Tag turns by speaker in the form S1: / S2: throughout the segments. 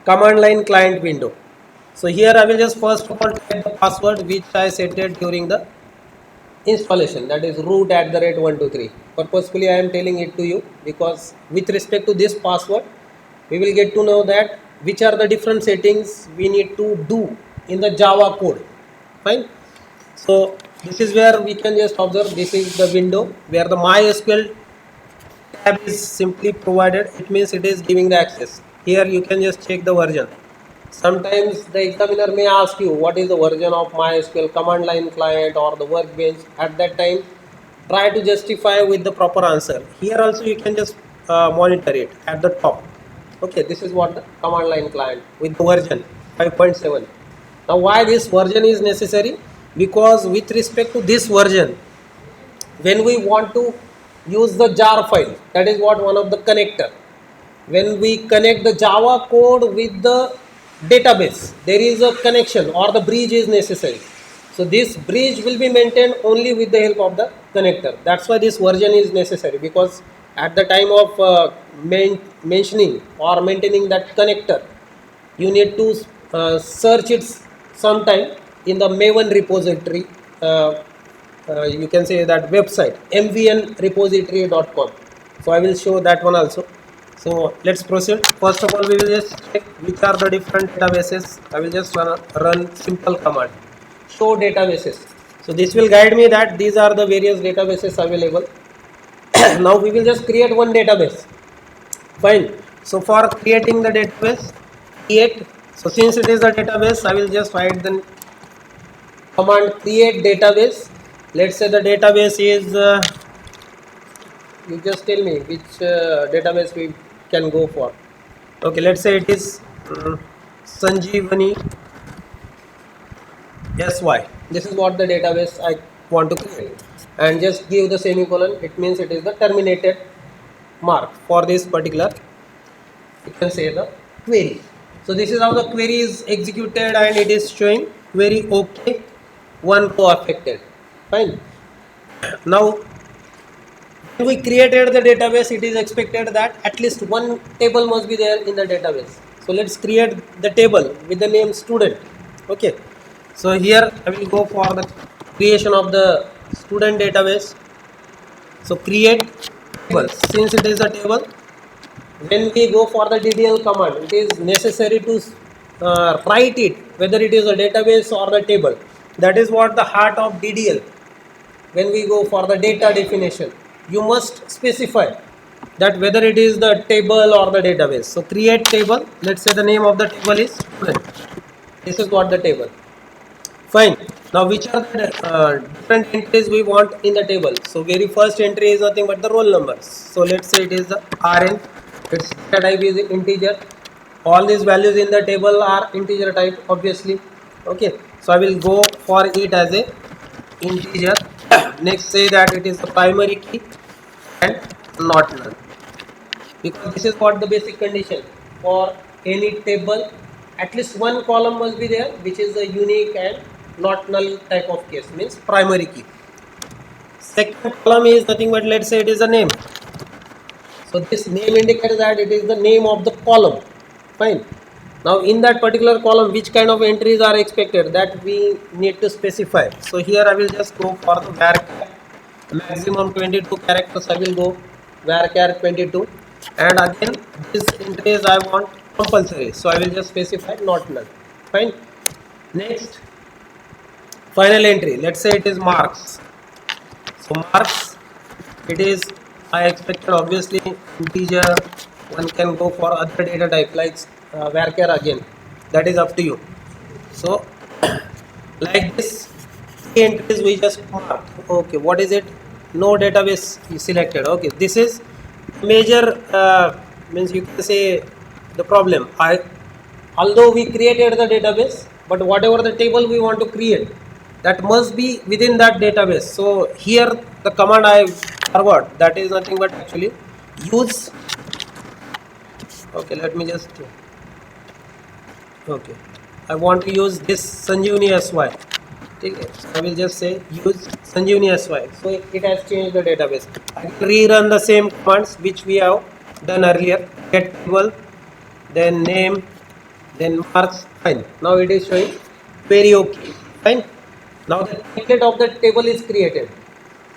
S1: command line client window. So here I will just first of all type the password which I set it during the installation, that is root@123. Purposefully I am telling it to you because with respect to this password we will get to know that which are the different settings we need to do in the Java code. Fine. So this is where we can just observe, this is the window where the MySQL tab is simply provided. It means it is giving the access. Here you can just check the version. Sometimes the examiner may ask you what is the version of MySQL command line client or the workbench. At that time, try to justify with the proper answer. Here also you can just monitor it at the top. Okay, this is what the command line client with the version 5.7. Now why this version is necessary? Because with respect to this version, when we want to use the jar file, that is what one of the connector, when we connect the Java code with the database, there is a connection or the bridge is necessary. So this bridge will be maintained only with the help of the connector. That's why this version is necessary, because at the time of mentioning or maintaining that connector, you need to search it sometime in the Maven repository. You can say that website mvnrepository.com. So I will show that one also. So let's proceed. First of all, we will just check which are the different databases. I will just run simple command, show databases. So this will guide me that these are the various databases available. Now we will just create one database. Fine. So for creating the database, create. So since it is a database, I will just write the command create database. Let's say the database is you just tell me which database we can go for. Okay, let's say it is Sanjeevani SY. This is what the database I want to create, and just give the semicolon. It means it is the terminated mark for this particular, you can say, the query. So this is how the query is executed, and it is showing query okay, one row affected. Fine. Now when we created the database, it is expected that at least one table must be there in the database. So let's create the table with the name student. Okay, so here I will go for the creation of the student database. So create table. Since it is a table, when we go for the DDL command, it is necessary to write it whether it is a database or the table. That is what the heart of DDL. When we go for the data definition, you must specify that whether it is the table or the database. So create table. Let's say the name of the table is student. This is what the table. Fine. Now which are the different entries we want in the table? So very first entry is nothing but the roll numbers. So let's say it is the RN. Its data type is integer. All these values in the table are integer type, obviously. Okay. So I will go for it as a integer. Next, say that it is the primary key and not null, because this is what the basic condition for any table. At least one column must be there which is a unique and not null type of case, means primary key. Second column is nothing but, let's say it is a name. So this name indicates that it is the name of the column. Fine. Now in that particular column, which kind of entries are expected, that we need to specify. So here I will just go for the varchar maximum 22 characters. I will go varchar 22, and again this entries I want compulsory. So I will just specify not null. Fine. Next, final entry. Let's say it is marks. So marks, it is, I expected obviously integer. One can go for other data type like varchar again. That is up to you. So like this, three entries we just marked. Okay, what is it? No database selected. Okay, this is major means you can say the problem. Although we created the database, but whatever the table we want to create, that must be within that database. So here the command I forgot, that is nothing but actually use. Okay, let me just, okay, I want to use this Sanjeevani SY. Okay, so I will just say use Sanjeevani SY. So it has changed the database. I will rerun the same commands which we have done earlier. Get table, then name, then marks, fine. Now it is showing query, okay, fine. Now the template of the table is created.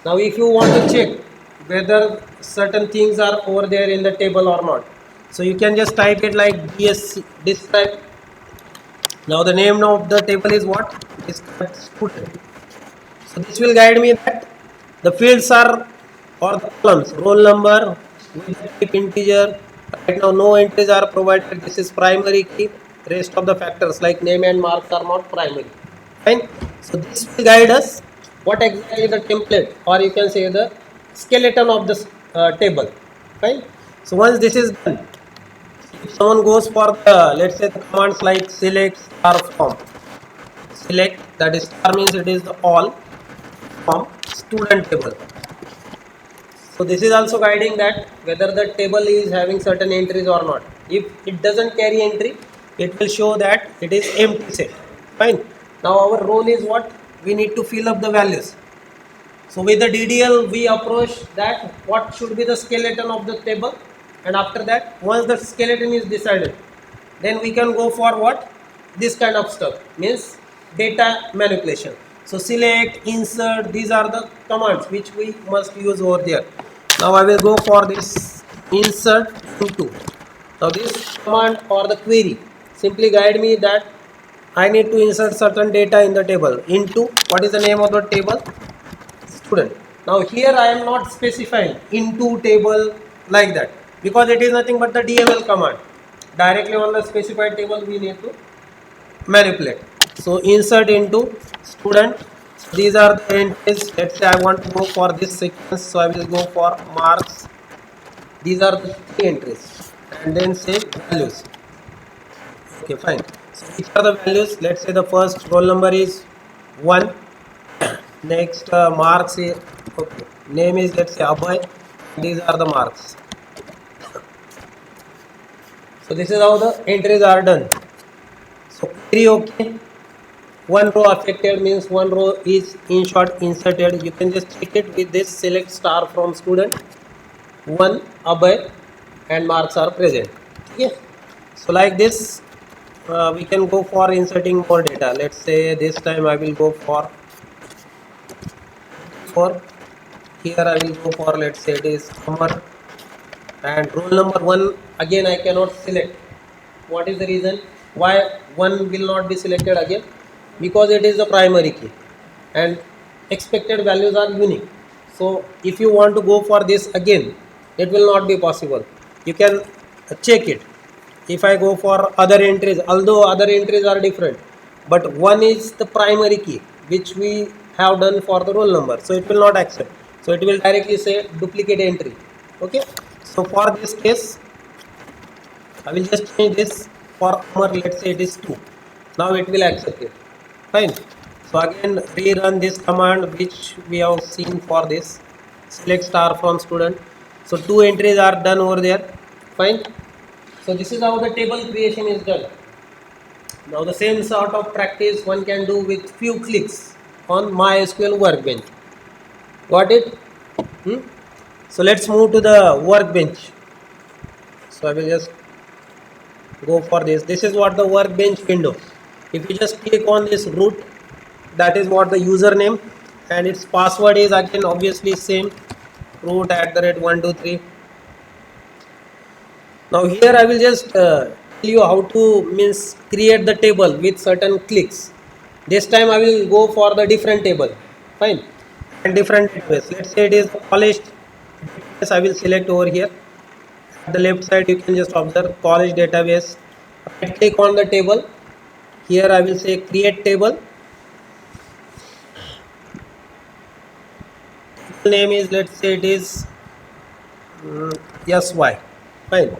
S1: Now if you want to check whether certain things are over there in the table or not, so you can just type it like DSC describe. Now the name of the table is what? Describe student. So this will guide me that the fields are, or the columns, roll number with the type integer. Right now no entries are provided. This is primary key. Rest of the factors like name and marks are not primary. Fine. So this will guide us what exactly the template, or you can say the skeleton of the table. Fine. So once this is done, if someone goes for the, let's say, the commands like select star from, select, that is star means it is the all from student table. So this is also guiding that whether the table is having certain entries or not. If it doesn't carry entry, it will show that it is empty set. Fine. Now our role is what? We need to fill up the values. So with the DDL, we approach that what should be the skeleton of the table, and after that, once the skeleton is decided, then we can go for what? This kind of stuff, means data manipulation. So select, insert, these are the commands which we must use over there. Now I will go for this insert into. Now this command or the query simply guide me that I need to insert certain data in the table. Into, what is the name of the table? Student. Now here I am not specifying into table like that, because it is nothing but the DML command. Directly on the specified table we need to manipulate. So insert into student. These are the entries. Let's say I want to go for this sequence, so I will go for marks. These are the three entries, and then say values. Okay, fine. So which are the values? Let's say the first roll number is 1. Next marks is, okay, name is, let's say, Abhay. These are the marks. So this is how the entries are done. So query, okay. One row affected means one row is in short inserted. You can just check it with this select star from student. 1 Abhay and marks are present. Yes. So like this, we can go for inserting more data. Let's say this time I will go for here I will go for, let's say it is Amar, and roll number 1 again I cannot select. What is the reason why 1 will not be selected again? Because it is the primary key and expected values are unique. So if you want to go for this again, it will not be possible. You can check it. If I go for other entries, although other entries are different, but 1 is the primary key which we have done for the roll number, so it will not accept. So it will directly say duplicate entry. Okay. So for this case, I will just change this for Amar, let's say it is 2. Now it will accept it. Fine. So again rerun this command which we have seen for this select star from student. So 2 entries are done over there. Fine. So this is how the table creation is done. Now the same sort of practice one can do with few clicks on MySQL workbench. Got it? So let's move to the workbench. So I will just go for this. This is what the workbench window. If you just click on this root, that is what the username, and its password is again obviously same, root @123. Now here I will just tell you how to create the table with certain clicks. This time I will go for the different table. Fine. And different database. Let's say it is college database. I will select over here. At the left side you can just observe college database. Right click on the table. Here I will say create table. Name is, let's say it is SY. Fine.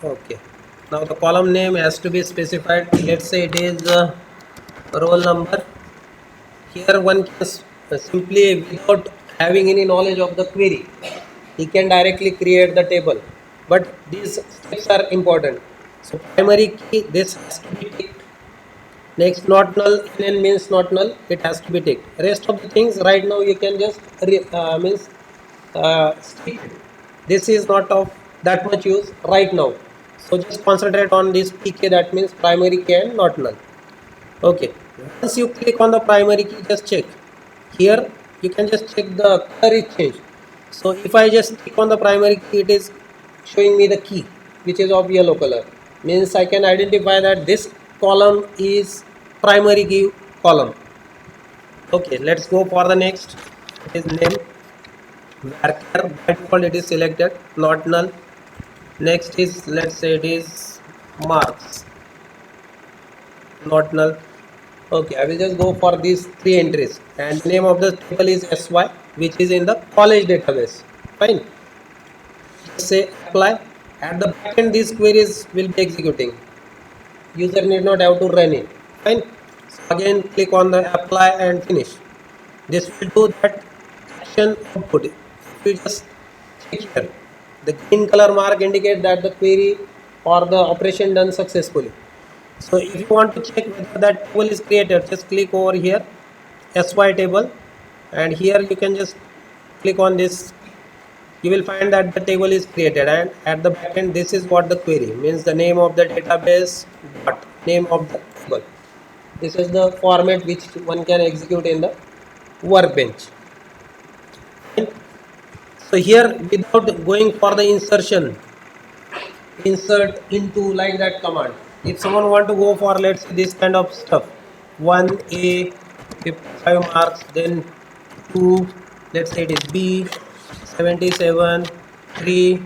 S1: Okay. Now the column name has to be specified. Let's say it is roll number. Here one can simply, without having any knowledge of the query, he can directly create the table. But these steps are important. So primary key, this has to be ticked. Next, not null, NN means not null, it has to be ticked. Rest of the things right now you can just skip it. This is not of that much use right now. So just concentrate on this PK, that means primary key and not null. Okay, once you click on the primary key, just check. Here you can just check the color is changed. So if I just click on the primary key, it is showing me the key which is of yellow color. Means I can identify that this column is primary key column. Okay, let's go for the next. It is name. Varchar by default it is selected, not null. Next is, let's say it is marks, not null. Okay, I will just go for these three entries, and the name of the table is SY, which is in the college database. Fine. Just say apply. At the backend, these queries will be executing. User need not have to run it. Fine. So again, click on the apply and finish. This will do that action output. If you just check here, the green color mark indicate that the query or the operation done successfully. So if you want to check whether that table is created, just click over here, SY table, and here you can just click on this. You will find that the table is created, and at the back end, this is what the query means: the name of the database dot name of the table. This is the format which one can execute in the workbench. So here, without going for the insertion, insert into like that command. If someone want to go for, let's say, this kind of stuff, 1A 55 marks, then 2, let's say it is B 77, 3,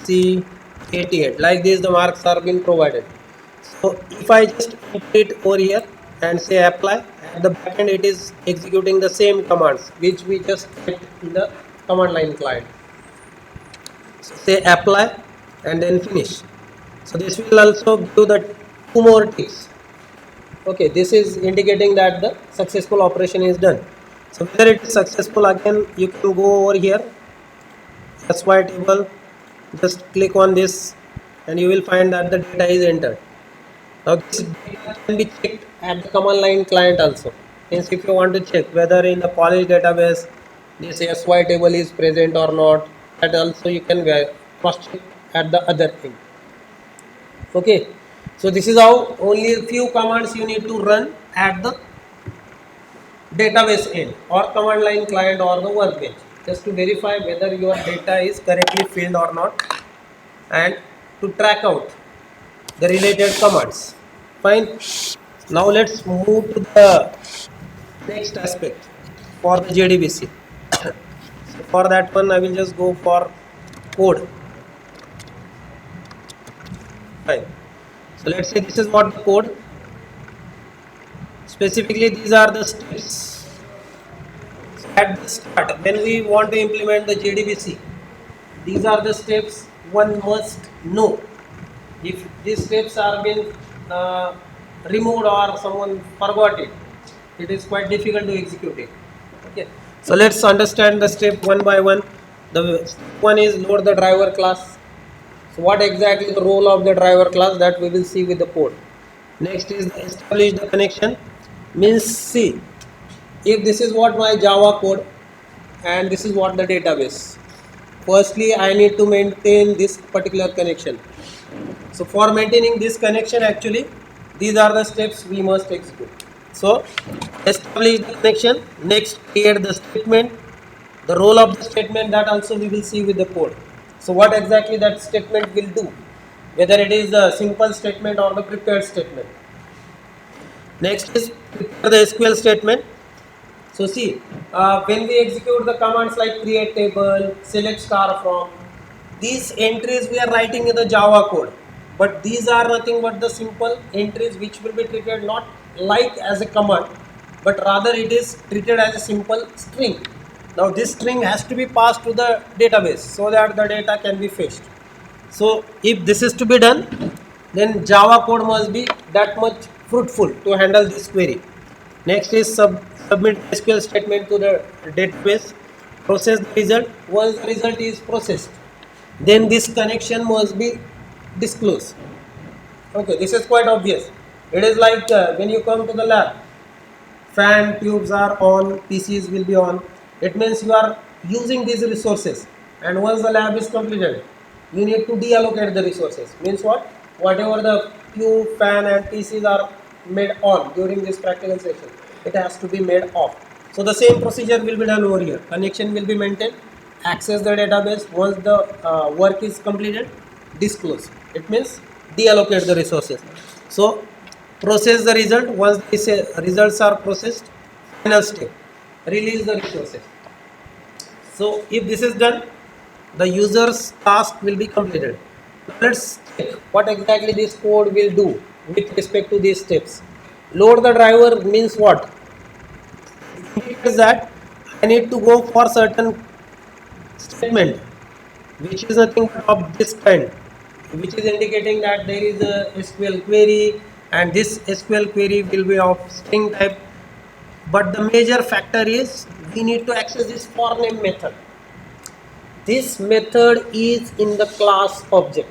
S1: C 88, like this the marks are being provided. So if I just put it over here and say apply, at the back end it is executing the same commands which we just typed in the command line client. So say apply and then finish. So this will also give the two more ticks. Okay, this is indicating that the successful operation is done. So whether it is successful, again you can go over here, SY table, just click on this and you will find that the data is entered. Now this data can be checked at the command line client also. Means if you want to check whether in the college database this SY table is present or not, that also you can cross check at the other end. Okay, so this is how only a few commands you need to run at the database end or command line client or the workbench, just to verify whether your data is correctly filled or not, and to track out the related commands. Fine. Now let's move to the next aspect for the JDBC. So for that one, I will just go for code. Fine. So let's say this is what the code. Specifically, these are the steps. So at the start, when we want to implement the JDBC, these are the steps one must know. If these steps are being removed or someone forgot it, it is quite difficult to execute it. Okay. So let's understand the step one by one. The step one is load the driver class. So what exactly the role of the driver class, that we will see with the code. Next is establish the connection. Means see, if this is what my Java code and this is what the database. Firstly, I need to maintain this particular connection. So for maintaining this connection, actually, these are the steps we must execute. So establish the connection. Next, create the statement. The role of the statement, that also we will see with the code. So what exactly that statement will do, whether it is a simple statement or the prepared statement. Next is prepare the SQL statement. So see, when we execute the commands like create table, select star from, these entries we are writing in the Java code, but these are nothing but the simple entries which will be treated not like as a command, but rather it is treated as a simple string. Now this string has to be passed to the database so that the data can be fetched. So if this is to be done, then Java code must be that much fruitful to handle this query. Next is submit SQL statement to the database, process the result. Once the result is processed, then this connection must be disclosed. Okay, this is quite obvious. It is like when you come to the lab, fan tubes are on, PCs will be on. It means you are using these resources, and once the lab is completed, you need to deallocate the resources. Means what? Whatever the tube, fan and PCs are made on during this practical session, it has to be made off. So the same procedure will be done over here. Connection will be maintained, access the database. Once the work is completed, disclose. It means deallocate the resources. So process the result. Once these results are processed, final step, release the resources. So if this is done, the user's task will be completed. Let's check what exactly this code will do with respect to these steps. Load the driver means what? Is that I need to go for certain statement which is nothing but of this kind, which is indicating that there is a SQL query, and this SQL query will be of string type. But the major factor is we need to access this for name method. This method is in the class object.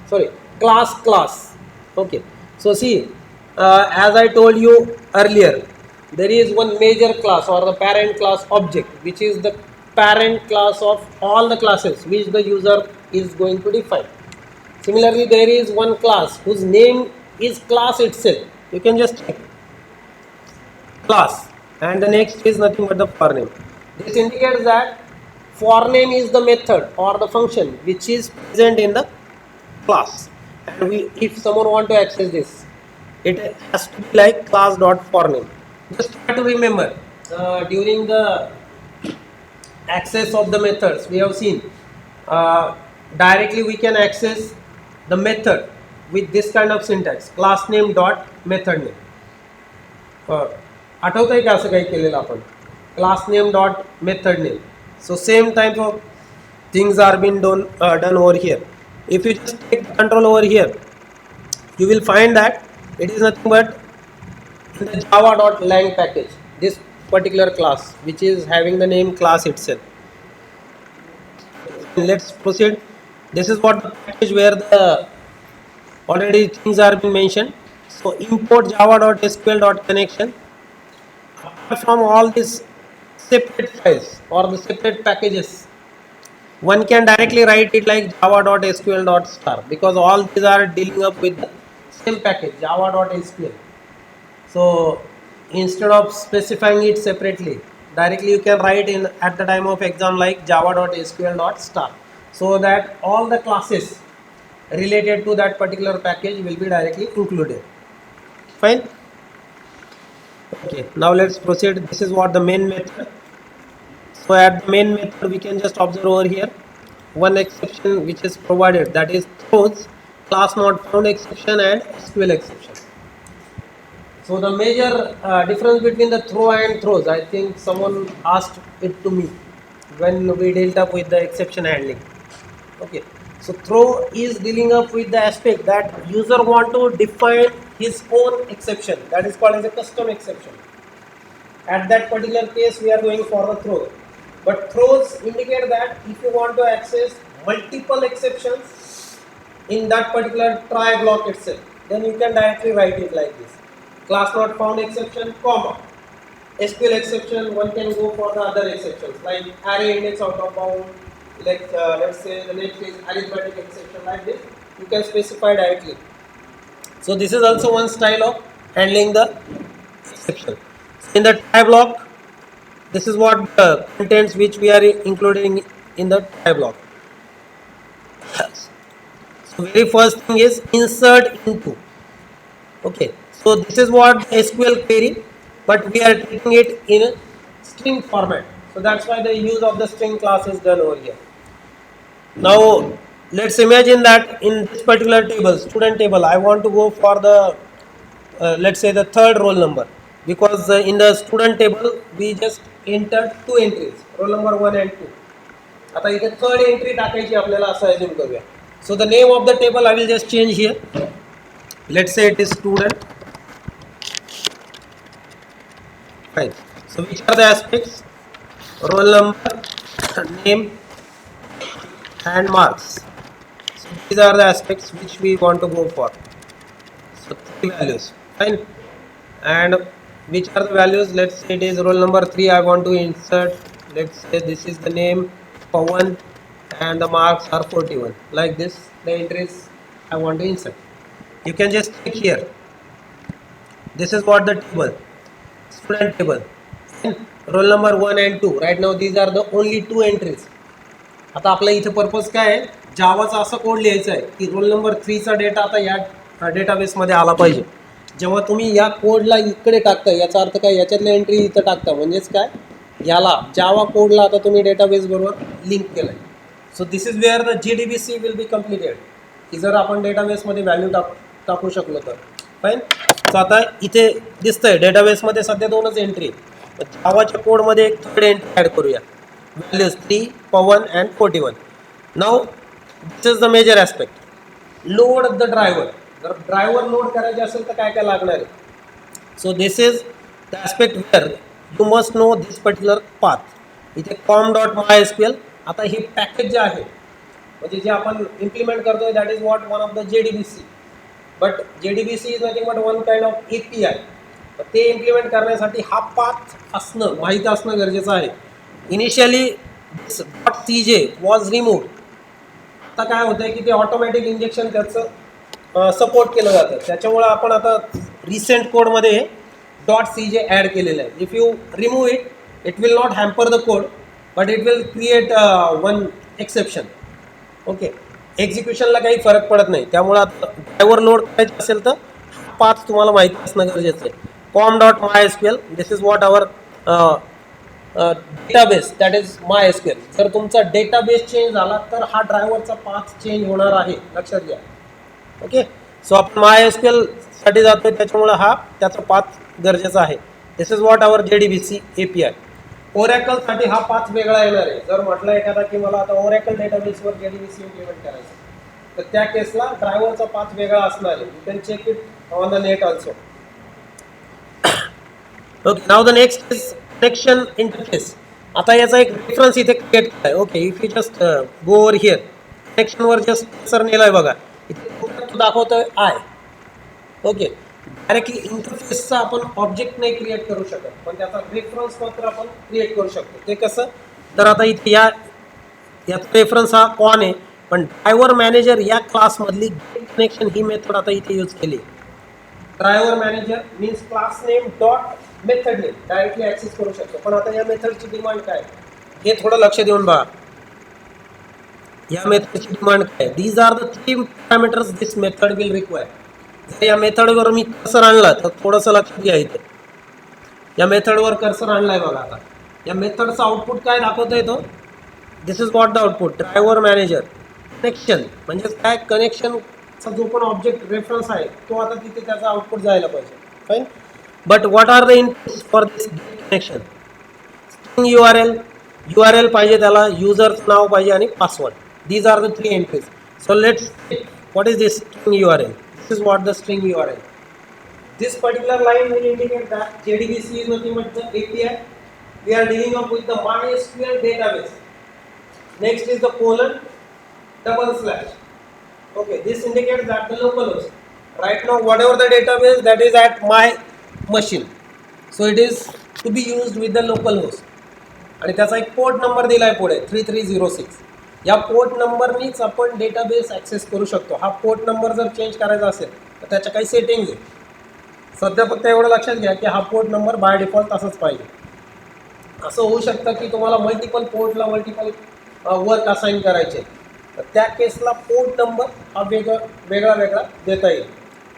S1: Sorry, class. Okay. So see, as I told you earlier, there is one major class or the parent class object, which is the parent class of all the classes which the user is going to define. Similarly, there is one class whose name is class itself. You can just check class, and the next is nothing but the for name. This indicates that for name is the method or the function which is present in the class, and if someone want to access this, it has to be like class dot for name. Just try to remember during the access of the methods we have seen, directly we can access the method with this kind of syntax, class name dot method name. आठवतंय का असं काही केलेलं आपण, class name dot method name. So same type of things are being done over here. If you just take the control over here, you will find that it is nothing but in the java.lang package, this particular class which is having the name class itself. Let's proceed. This is what the package where the already things are being mentioned. So import java.sql.connection. Apart from all these separate files or the separate packages, one can directly write it like java.sql.star, because all these are dealing up with the same package java.sql. So instead of specifying it separately, directly you can write in at the time of exam like java.sql.star, so that all the classes related to that particular package will be directly included. Fine. Okay, now let's proceed. This is what the main method. So at the main method we can just observe over here one exception which is provided, that is throws, class not found exception and SQL exception. So the major difference between the throw and throws, I think someone asked it to me when we dealt up with the exception handling. Okay, so throw is dealing up with the aspect that user want to define his own exception, that is called as a custom exception. At that particular case we are going for the throw. But throws indicate that if you want to access multiple exceptions in that particular try block itself, then you can directly write it like this: class not found exception, comma, SQL exception. One can go for the other exceptions like array index out of bound, like let's say the next is arithmetic exception, like this. You can specify directly. So this is also one style of handling the exception. In the try block, this is what the contents which we are including in the try block. So very first thing is insert into. Okay, so this is what SQL query, but we are taking it in a string format. So that's why the use of the string class is done over here. Now let's imagine that in this particular table, student table, I want to go for the let's say the third roll number, because in the student table we just entered two entries, roll number 1 and 2. आता इथे third entry टाकायची आपल्याला असं assume करूया. So the name of the table I will just change here. Let's say it is student. Fine. So which are the aspects? Roll number, name and marks. So these are the aspects which we want to go for. So three values. Fine. And which are the values? Let's say it is roll number 3. I want to insert. Let's say this is the name for 1 and the marks are 41. Like this, the entries I want to insert. You can just click here. This is what the table, student table. And roll number 1 and 2. Right now these are the only 2 entries. आता आपला इथे purpose काय आहे, जावाचा असा code लिहायचा आहे की roll number 3चा data आता या डेटाबेसमध्ये आला पाहिजे. जेव्हा तुम्ही या कोडला इकडे टाकता, याचा अर्थ काय, याच्यातल्या एंट्री इथं टाकता, म्हणजेच काय, याला जावा कोडला आता तुम्ही डेटाबेस बरोबर लिंक केलं आहे. So this is where the JDBC will be completed. की जर आपण डेटाबेसमध्ये व्हॅल्यू टाकू शकलो तर फाईन. सो आता इथे दिसतंय डेटाबेसमध्ये सध्या 2च एंट्री. जावाच्या कोडमध्ये एक थर्ड एंट्री ॲड करूया. Values 3, 1 and 41. Now this is the major aspect. Load the driver. जर ड्रायव्हर लोड करायचे असेल तर काय काय लागणार आहे. So this is the aspect where you must know this particular path. इथे com.mysql. आता हे पॅकेज जे आहे म्हणजे जे आपण इम्प्लिमेंट करतोय that is what one of the JDBC. But JDBC is nothing but one kind of API. ते implement करण्यासाठी हा path असणं, माहीत असणं गरजेचं आहे. Initially this .cj was removed. आता काय होतं आहे की ते ऑटोमॅटिक इंजेक्शन त्याचं सपोर्ट केलं जातं. त्याच्यामुळं आपण आता रिसेंट कोडमध्ये .cj ॲड केलेलं आहे. If you remove it, it will not hamper the code but it will create one exception. Okay, एक्झिक्युशनला काही फरक पडत नाही. त्यामुळं आता ड्रायव्हर लोड करायचं असेल तर पाथ तुम्हाला माहिती असणं गरजेचं आहे. com.mysql. This is what our database, that is MySQL. जर तुमचा डेटाबेस चेंज झाला तर हा ड्रायव्हरचा पाथ चेंज होणार आहे, लक्षात घ्या. ओके, सो आपण MySQL साठी जातोय त्याच्यामुळे हा त्याचा पाथ गरजेचा आहे. This is what our JDBC API. Oracle साठी हा पाथ वेगळा येणार आहे. जर म्हटलं एखादा की मला आता Oracle डेटाबेसवर JDBC इम्प्लिमेंट करायचं तर त्या केसला ड्रायव्हरचा पाथ वेगळा असणार आहे. You can check it on the net also. Okay, now the next is connection interface. आता याचा एक रेफरन्स इथे क्रिएट केला आहे. Okay, if you just go over here, कनेक्शनवर जस्ट सर नेलाय बघा, इथे दाखवतोय आय. ओके, डायरेक्टली इंटरफेसचा आपण ऑब्जेक्ट नाही क्रिएट करू शकत, पण त्याचा रेफरन्स मात्र आपण क्रिएट करू शकतो. ते कसं, तर आता इथे याचा रेफरन्स हा कॉन आहे, पण ड्रायव्हर मॅनेजर या क्लासमधली गेट कनेक्शन ही मेथड आता इथे यूज केली. Driver manager means class name dot मेथडने डायरेक्टली ॲक्सेस करू शकतो. पण आता या मेथडची डिमांड काय, हे थोडं लक्ष देऊन बघा. या मेथडची डिमांड काय, these are the 3 parameters this method will require. जर या मेथडवर मी कर्सर आणला तर थोडंसं लक्ष द्या. इथे या मेथडवर कर्सर आणलाय बघा. आता या मेथडचा आउटपुट काय दाखवतोय तो, this is what the output. Driver manager connection म्हणजे काय, कनेक्शनचा जो पण ऑब्जेक्ट रेफरन्स आहे तो आता तिथे त्याचा आउटपुट जायला पाहिजे. Fine. But what are the inputs for this connection? String URL पाहिजे, त्याला युजरचं नाव पाहिजे आणि password. These are the 3 entries. So let's see what is this string URL. This is what the string URL. This particular line will indicate that JDBC is nothing but the API. We are dealing up with the MySQL database. Next is the :/. Okay, this indicates that the localhost. Right now, whatever the database that is at my machine, so it is to be used with the local host. आणि त्याचा एक port number दिलाय पुढे 3306. या port नंबरनीच आपण database access करू शकतो. हा पोर्ट नंबर जर चेंज करायचा असेल तर त्याच्या काही सेटिंग्स आहे. सध्या फक्त एवढं लक्षात घ्या की हा पोर्ट नंबर बाय डिफॉल्ट तसंच पाहिजे. असं होऊ शकतं की तुम्हाला मल्टिपल पोर्टला मल्टिपल वर्क असाइन करायचे, तर त्या केसला पोर्ट नंबर हा वेगळा देता येईल.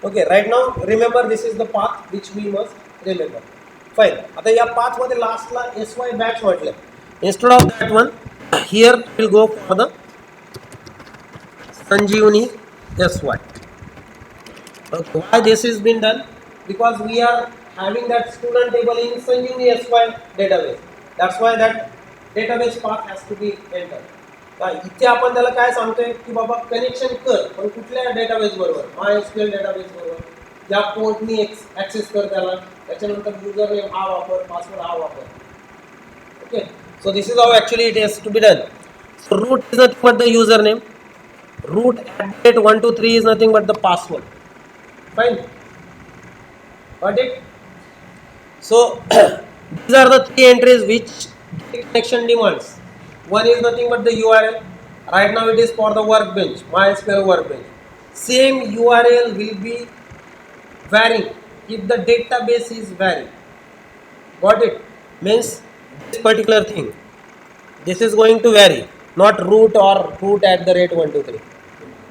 S1: Okay, right now remember this is the path which we must remember. Fine. आता या पाथमध्ये लास्टला SY बॅच म्हटलं. Instead of that one here will go for the Sanjivani SY. Okay, why this is been done? Because we are having that student table in Sanjeevani SY database. That's why that database path has to be entered. इथे आपण त्याला काय सांगतोय की बाबा connection कर, पण कुठल्या database बरोबर, MySQL डेटाबेस बरोबर. या पोर्टनी ॲक्सेस कर त्याला, त्याच्यानंतर युजर नेम हा वापर, पासवर्ड हा वापर. Okay, so this is how actually it has to be done. So root is nothing but the user name, root @123 is nothing but the password. Fine. Got it? So these are the three entries which get connection demands. One is nothing but the URL. Right now it is for the workbench, MySQL workbench. Same URL will be varying if the database is varying. Got it? Means this particular thing. This is going to vary, not root or root at the rate 123.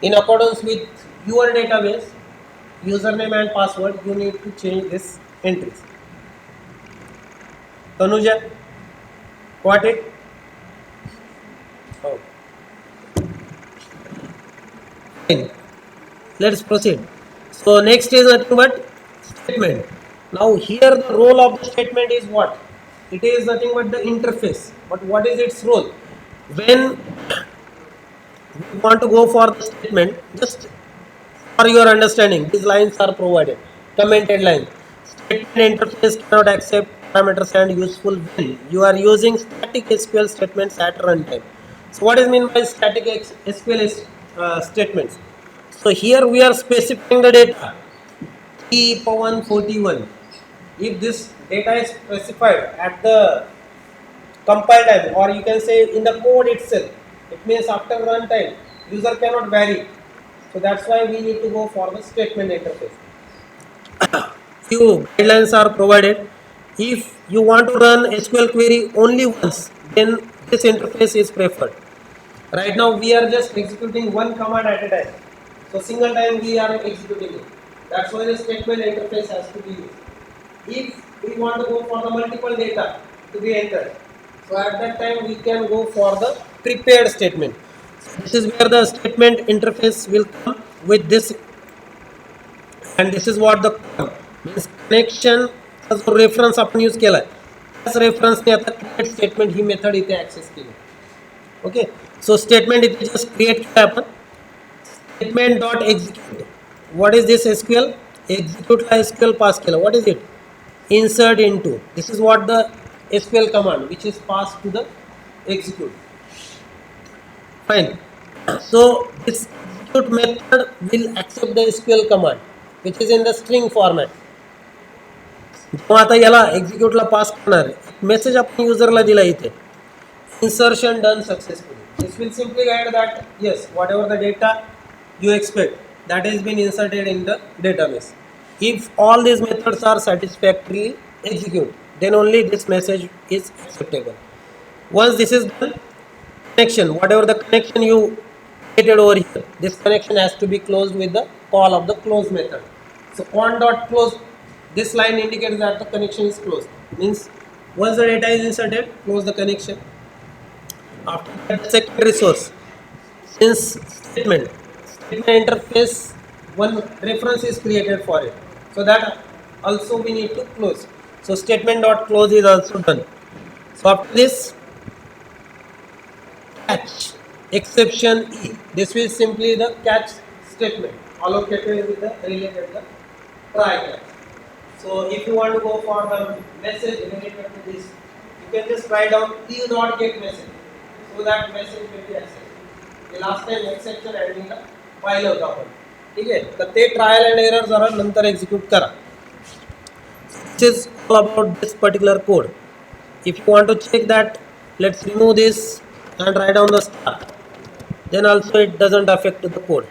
S1: In accordance with your database, username and password, you need to change this entries. Tanuja, got it? Oh. Fine. Let's proceed. So next is nothing but statement. Now here the role of the statement is what? It is nothing but the interface. But what is its role? When we want to go for the statement, just for your understanding, these lines are provided. Commented line. Statement interface cannot accept parameters and useful when you are using static SQL statements at runtime. So what is meant by static SQL statements? So here we are specifying the data T141. If this data is specified at the compile time, or you can say in the code itself, it means after runtime user cannot vary. So that's why we need to go for the statement interface. Few guidelines are provided. If you want to run SQL query only once, then this interface is preferred. Right now we are just executing one command at a time. So single time we are executing it. That's why the statement interface has to be used. If we want to go for the multiple data to be entered, so at that time we can go for the prepared statement. So this is where the statement interface will come with this, and this is what the means connection as reference आपण use केला त्याच रेफरन्सने आता create statement ही method इथे access केली. Okay, so statement इथे just create केलं आपण. Statement dot execute. What is this SQL? एक्झिक्यूटला एसक्यूएल पास केलं. What is it? Insert into. This is what the SQL command which is passed to the execute. Fine. So this execute method will accept the SQL command which is in the string format. जेव्हा आता याला एक्झिक्यूटला पास करणार आहे message आपण युजरला दिला इथे insertion done successfully. This will simply guide that yes, whatever the data you expect that has been inserted in the database. If all these methods are satisfactorily executed, then only this message is acceptable. Once this is done, connection, whatever the connection you created over here, this connection has to be closed with the call of the close method. So on.close, this line indicates that the connection is closed. Means once the data is inserted, close the connection. After that, the second resource, since statement interface, one reference is created for it. So that also we need to close. So statement dot close is also done. So after this, catch exception E. This is simply the catch statement allocated with the related the try catch. So if you want to go for the message related to this, you can just write down E dot get message. So that message will be accepted. The last time exception handling ला पाहिलं होतं आपण. ठीक आहे, तर ते trial and error जरा नंतर execute करा. This is all about this particular code. If you want to check that, let's remove this and write down the star. Then also it doesn't affect the code.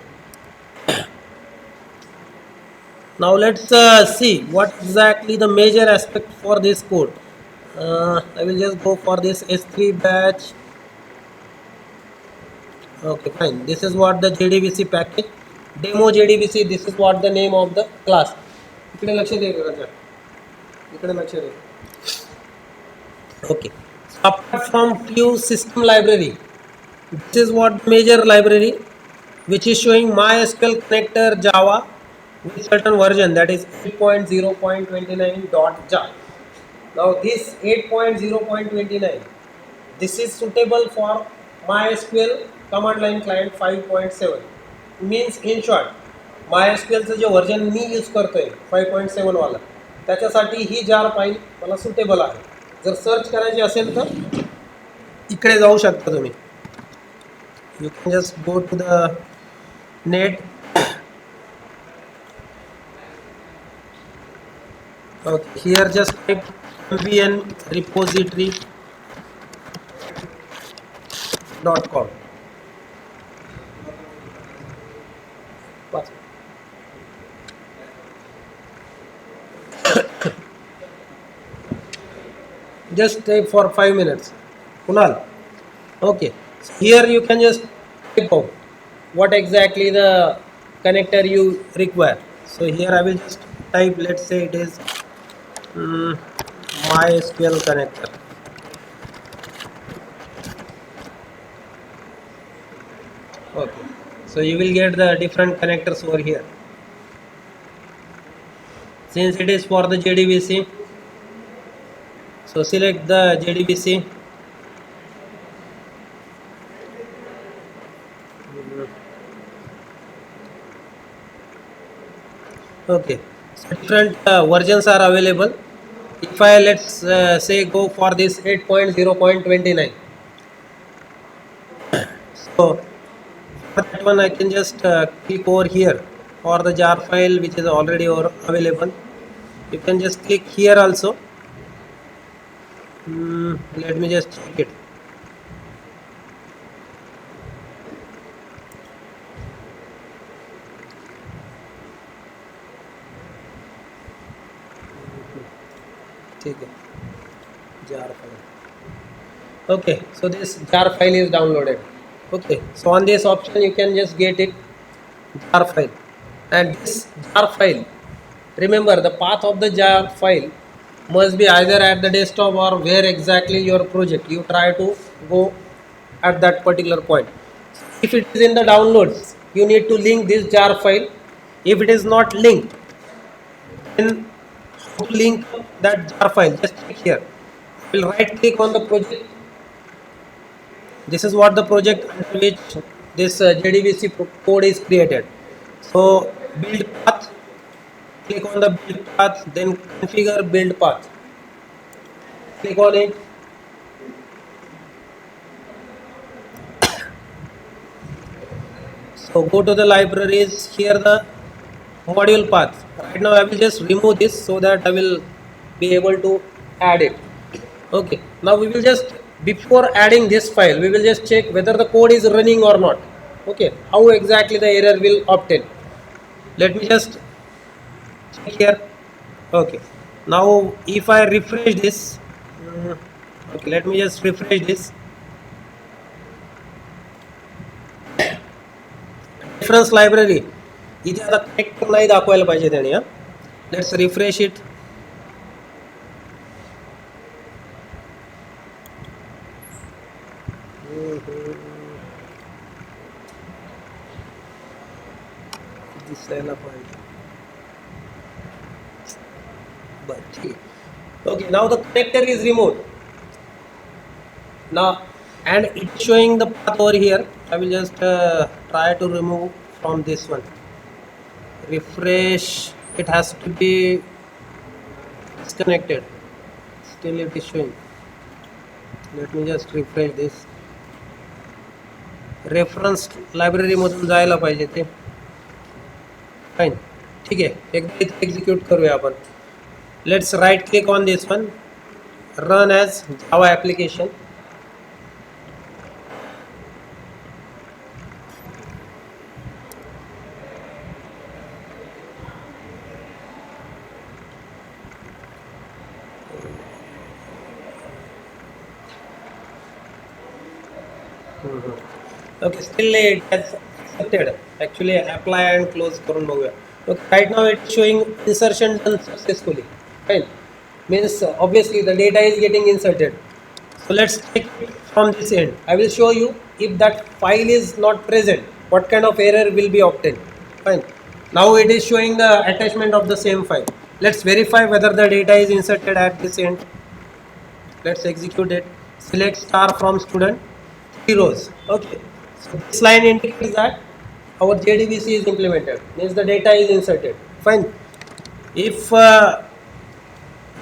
S1: Now let's see what exactly the major aspect for this code. I will just go for this S3 batch. Okay, fine. This is what the JDBC package. Demo JDBC. This is what the name of the class. इकडे लक्ष दे जरा. इकडे लक्ष दे. Okay. So apart from few system library, this is what the major library which is showing MySQL connector Java with certain version, that is 8.0.29.java. Now this 8.0.29, this is suitable for MySQL command line client 5.7. Means in short MySQLचं जे version मी use करतोय 5.7 वाला, त्याच्यासाठी ही jar file मला suitable आहे. जर सर्च करायची असेल तर इकडे जाऊ शकता तुम्ही. You can just go to the net. Okay, here just type mvn repository.com. Just type for 5 minutes. Kunal. Okay. So here you can just type out what exactly the connector you require. So here I will just type, let's say it is MySQL connector. Okay. So you will get the different connectors over here. Since it is for the JDBC, so select the JDBC. Okay. So different versions are available. If I let's say go for this 8.0.29. So for that one I can just click over here for the jar file which is already available. You can just click here also. Let me just check it. ठीक है, jar file. Okay, so this jar file is downloaded. Okay, so on this option you can just get it, jar file. And this jar file, remember the path of the jar file must be either at the desktop or where exactly your project you try to go at that particular point. If it is in the downloads, you need to link this jar file. If it is not linked, then how to link that jar file? Just click here. You will right click on the project. This is what the project under which this JDBC code is created. So build path, click on the build path, then configure build path. Click on it. So go to the libraries, here the module path. Right now I will just remove this so that I will be able to add it. Okay, now we will just, before adding this file, we will just check whether the code is running or not. Okay, how exactly the error will obtain. Let me just check here. Okay, now if I refresh this, okay, let me just refresh this. Reference library इथे आता connector नाही दाखवायला पाहिजे त्याने. Let's refresh it. दिसायला पाहिजे. Okay, now the connector is removed. Now, and it's showing the path over here. I will just try to remove from this one. Refresh. It has to be disconnected. Still it is showing. Let me just refresh this. Reference library मधून जायला पाहिजे ते. Fine. ठीक आहे, एकदा इथे execute करूया आपण. Let's right click on this one, run as Java application. Okay, still it has accepted. Actually apply and close करून बघूया. Okay, right now it's showing insertion done successfully. Fine. Means obviously the data is getting inserted. So let's check it from this end. I will show you if that file is not present, what kind of error will be obtained. Fine. Now it is showing the attachment of the same file. Let's verify whether the data is inserted at this end. Let's execute it. Select star from student, 3 rows. Okay. So this line indicates that our JDBC is implemented, means the data is inserted. Fine. If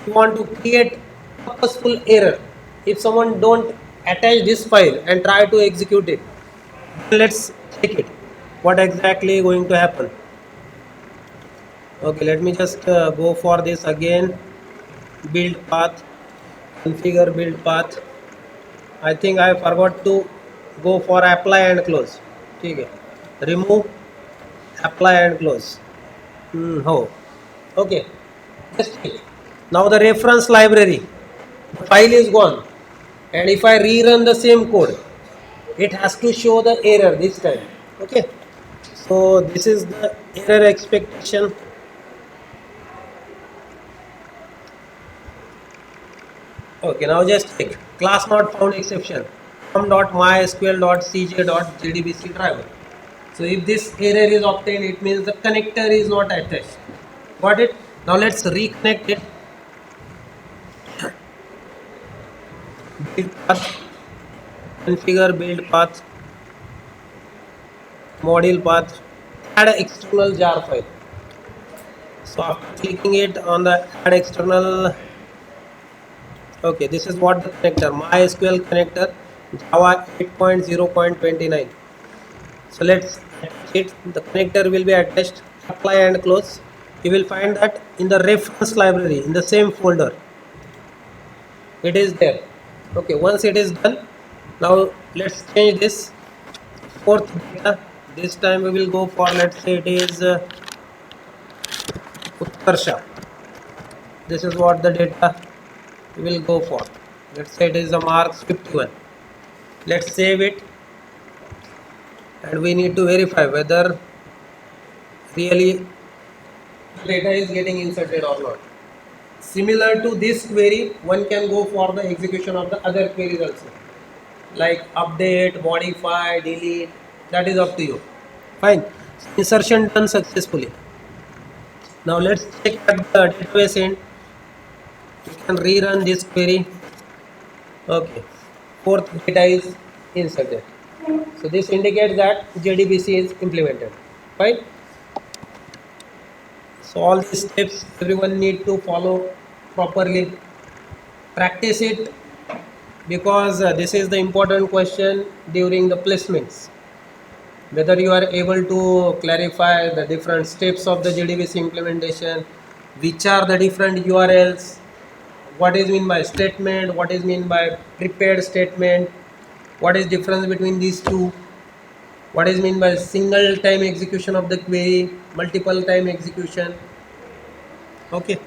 S1: you want to create purposeful error, if someone don't attach this file and try to execute it, let's check it. What exactly is going to happen? Okay, let me just go for this again. Build path, configure build path. I think I forgot to go for apply and close. ठीक है. Remove, apply and close. Oh, okay. Just check. Now the reference library file is gone, and if I rerun the same code, it has to show the error this time. Okay. So this is the error expectation. Okay, now just check. Class not found exception. from.mysql.cj.jdbc driver. So if this error is obtained, it means the connector is not attached. Got it? Now let's reconnect it. Build path, configure build path, module path, add external jar file. So after clicking it on the add external, okay, this is what the connector, MySQL connector, Java 8.0.29. So let's attach it. The connector will be attached. Apply and close. You will find that in the reference library, in the same folder, it is there. Okay, once it is done, now let's change this fourth data. This time we will go for, let's say it is Utkarsha. This is what the data we will go for. Let's say it is the marks 51. Let's save it, and we need to verify whether really data is getting inserted or not. Similar to this query, one can go for the execution of the other queries also, like update, modify, delete. That is up to you. Fine. Insertion done successfully. Now let's check at the database end. You can rerun this query. Okay. Fourth data is inserted. So this indicates that JDBC is implemented. Fine. So all these steps everyone need to follow properly. Practice it, because this is the important question during the placements. Whether you are able to clarify the different steps of the JDBC implementation, which are the different URLs, what is mean by statement, what is mean by prepared statement, what is difference between these two, what is mean by single time execution of the query, multiple time execution. Okay.